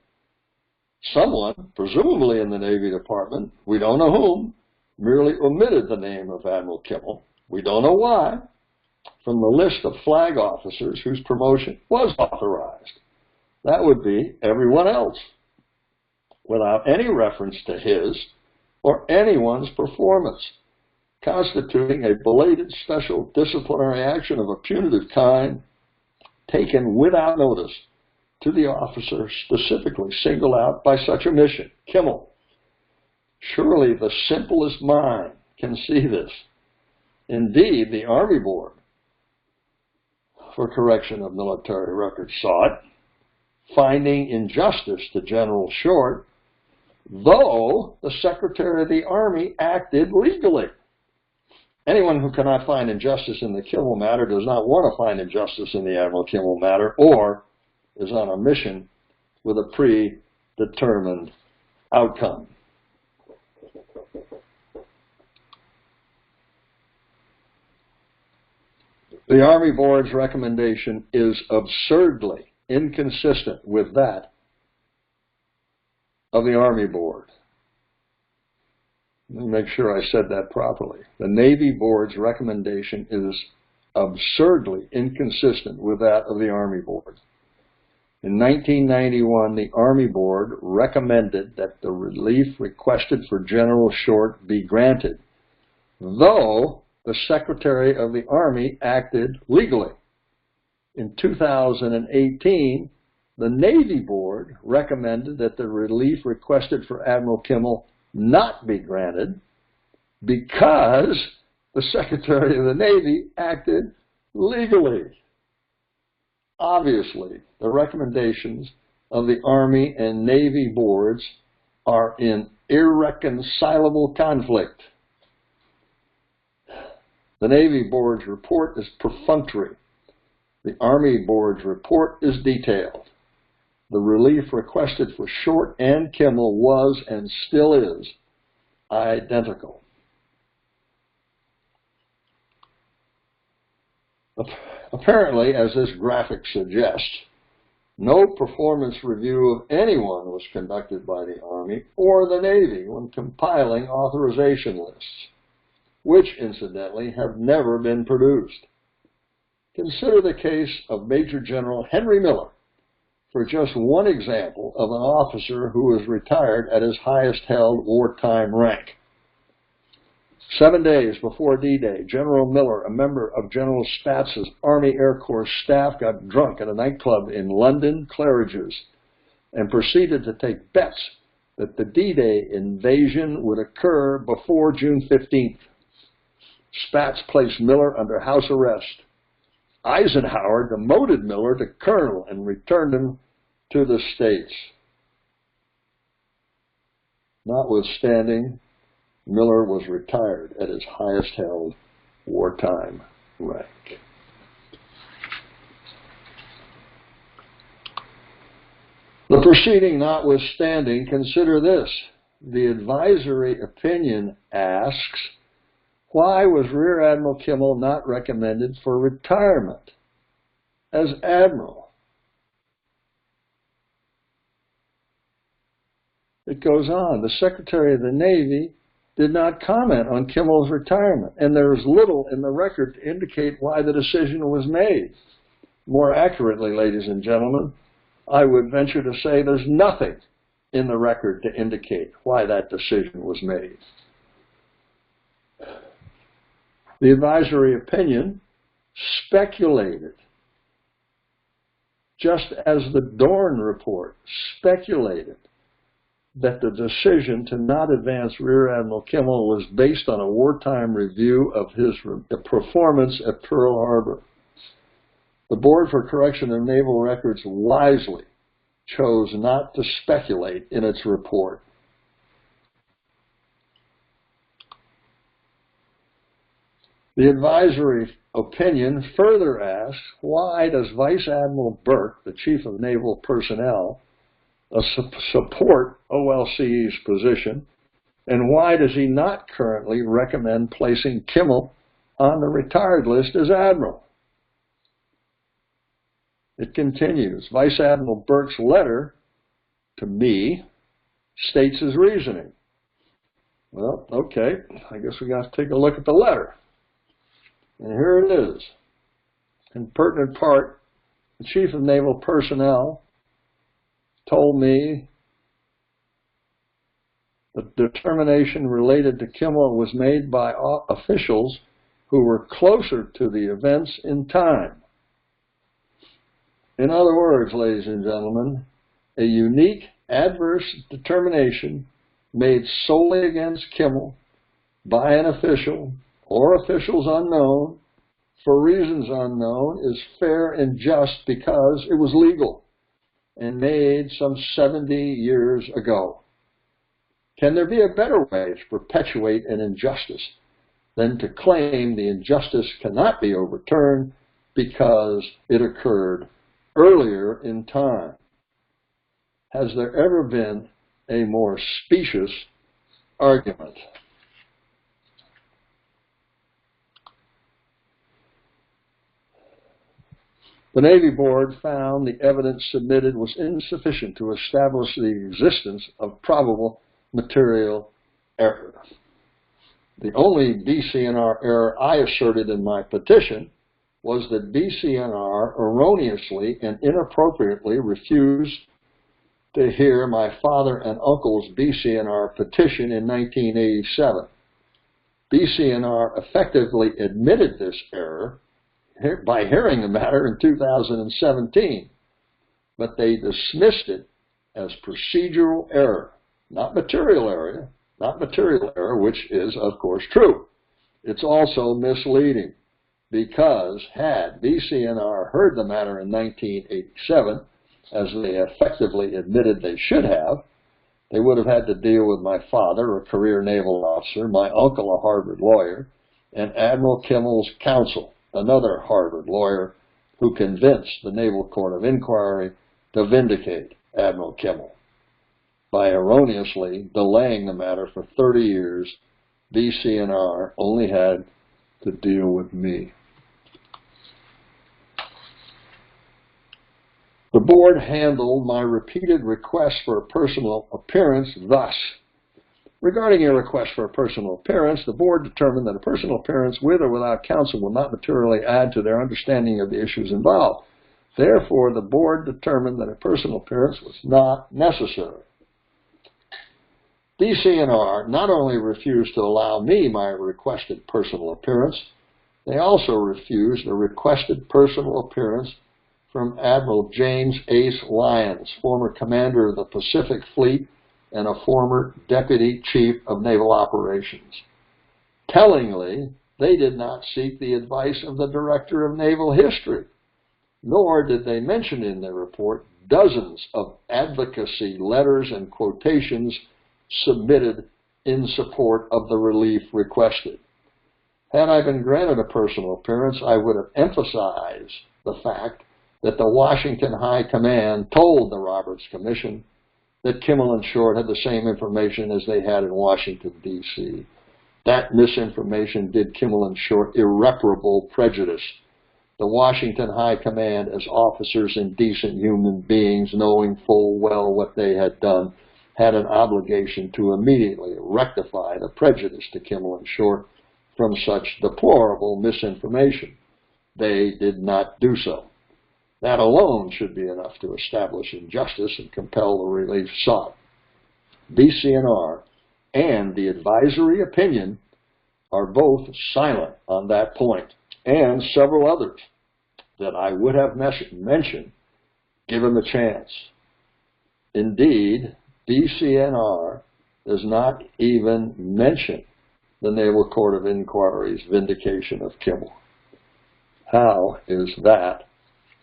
someone, presumably in the Navy Department, we don't know whom, merely omitted the name of Admiral Kimmel, we don't know why, from the list of flag officers whose promotion was authorized. That would be everyone else, without any reference to his or anyone's performance, constituting a belated special disciplinary action of a punitive kind taken without notice to the officer specifically singled out by such a mission, Kimmel. Surely the simplest mind can see this. Indeed, the Army Board for Correction of Military Records saw it, finding injustice to General Short, though the Secretary of the Army acted legally. Anyone who cannot find injustice in the Kimmel matter does not want to find injustice in the Admiral Kimmel matter, or is on a mission with a predetermined outcome. The Army Board's recommendation is absurdly inconsistent with that of the Army Board. Let me make sure I said that properly. The Navy Board's recommendation is absurdly inconsistent with that of the Army Board. In 1991, the Army Board recommended that the relief requested for General Short be granted, though the Secretary of the Army acted legally. In 2018, the Navy Board recommended that the relief requested for Admiral Kimmel not be granted because the Secretary of the Navy acted legally. Obviously, the recommendations of the Army and Navy boards are in irreconcilable conflict. The Navy Board's report is perfunctory. The Army Board's report is detailed. The relief requested for Short and Kimmel was and still is identical. Apparently, as this graphic suggests, no performance review of anyone was conducted by the Army or the Navy when compiling authorization lists, which, incidentally, have never been produced. Consider the case of Major General Henry Miller for just one example of an officer who was retired at his highest held wartime rank. 7 days before D-Day, General Miller, a member of General Spatz's Army Air Corps staff, got drunk at a nightclub in London, Claridge's, and proceeded to take bets that the D-Day invasion would occur before June 15th. Spatz placed Miller under house arrest. Eisenhower demoted Miller to colonel and returned him to the States. Notwithstanding, Miller was retired at his highest held wartime rank. The proceeding notwithstanding, consider this. The advisory opinion asks, why was Rear Admiral Kimmel not recommended for retirement as Admiral? It goes on. The Secretary of the Navy did not comment on Kimmel's retirement, and there is little in the record to indicate why the decision was made. More accurately, ladies and gentlemen, I would venture to say there's nothing in the record to indicate why that decision was made. The advisory opinion speculated, just as the Dorn report speculated, that the decision to not advance Rear Admiral Kimmel was based on a wartime review of his performance at Pearl Harbor. The Board for Correction of Naval Records wisely chose not to speculate in its report. The advisory opinion further asks, why does Vice Admiral Burke, the Chief of Naval Personnel, support OLCE's position, and why does he not currently recommend placing Kimmel on the retired list as Admiral? It continues. Vice Admiral Burke's letter to me states his reasoning. Well, okay, I guess we got to take a look at the letter. And here it is. In pertinent part, the Chief of Naval Personnel told me the determination related to Kimmel was made by officials who were closer to the events in time. In other words, ladies and gentlemen, a unique adverse determination made solely against Kimmel by an official or officials unknown for reasons unknown is fair and just because it was legal and made some 70 years ago. Can there be a better way to perpetuate an injustice than to claim the injustice cannot be overturned because it occurred earlier in time? Has there ever been a more specious argument? The Navy Board found the evidence submitted was insufficient to establish the existence of probable material error. The only BCNR error I asserted in my petition was that BCNR erroneously and inappropriately refused to hear my father and uncle's BCNR petition in 1987. BCNR effectively admitted this error by hearing the matter in 2017, but they dismissed it as procedural error, not material error, which is, of course, true. It's also misleading, because had BCNR heard the matter in 1987, as they effectively admitted they should have, they would have had to deal with my father, a career naval officer, my uncle, a Harvard lawyer, and Admiral Kimmel's counsel, another Harvard lawyer, who convinced the Naval Court of Inquiry to vindicate Admiral Kimmel. By erroneously delaying the matter for 30 years, BCNR only had to deal with me. The board handled my repeated request for a personal appearance thus. Regarding your request for a personal appearance, the board determined that a personal appearance with or without counsel will not materially add to their understanding of the issues involved. Therefore, the board determined that a personal appearance was not necessary. BCNR not only refused to allow me my requested personal appearance, they also refused a requested personal appearance from Admiral James Ace Lyons, former commander of the Pacific Fleet and a former Deputy Chief of Naval Operations. Tellingly, they did not seek the advice of the Director of Naval History, nor did they mention in their report dozens of advocacy letters and quotations submitted in support of the relief requested. Had I been granted a personal appearance, I would have emphasized the fact that the Washington High Command told the Roberts Commission that Kimmel and Short had the same information as they had in Washington, D.C. That misinformation did Kimmel and Short irreparable prejudice. The Washington High Command, as officers and decent human beings, knowing full well what they had done, had an obligation to immediately rectify the prejudice to Kimmel and Short from such deplorable misinformation. They did not do so. That alone should be enough to establish injustice and compel the relief sought. BCNR and the advisory opinion are both silent on that point, and several others that I would have mentioned given the chance. Indeed, BCNR does not even mention the Naval Court of Inquiry's vindication of Kimmel. How is that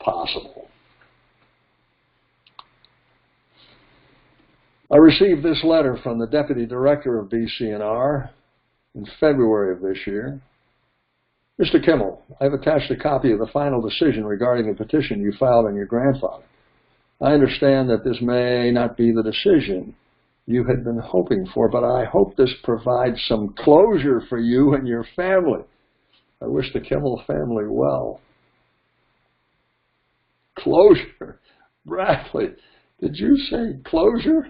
possible? I received this letter from the Deputy Director of BCNR in February of this year. Mr. Kimmel, I've attached a copy of the final decision regarding the petition you filed on your grandfather. I understand that this may not be the decision you had been hoping for, but I hope this provides some closure for you and your family. I wish the Kimmel family well. Closure? Bradley, did you say closure?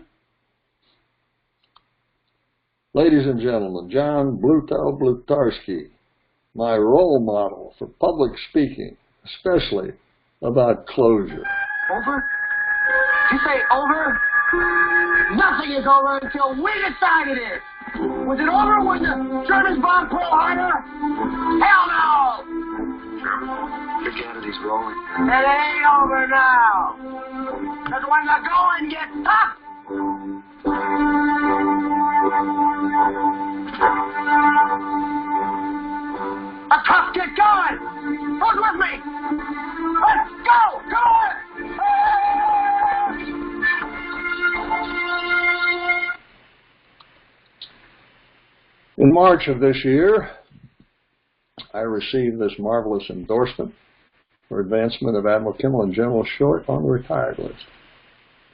Ladies and gentlemen, John Blutarski, my role model for public speaking, especially about closure. Over? Did you say over? Nothing is over until we decide it is. Was it over when the Germans bombed Pearl Harbor? Hell no! Forget it, he's rolling. It ain't over now. Because when the going gets tough, the tough get going. Who's with me? Let's go! Come on! In March of this year, I received this marvelous endorsement for advancement of Admiral Kimmel and General Short on the retired list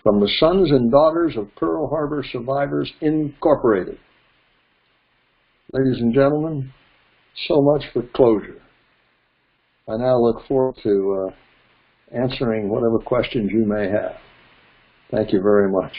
from the Sons and Daughters of Pearl Harbor Survivors, Incorporated. Ladies and gentlemen, so much for closure. I now look forward to answering whatever questions you may have. Thank you very much.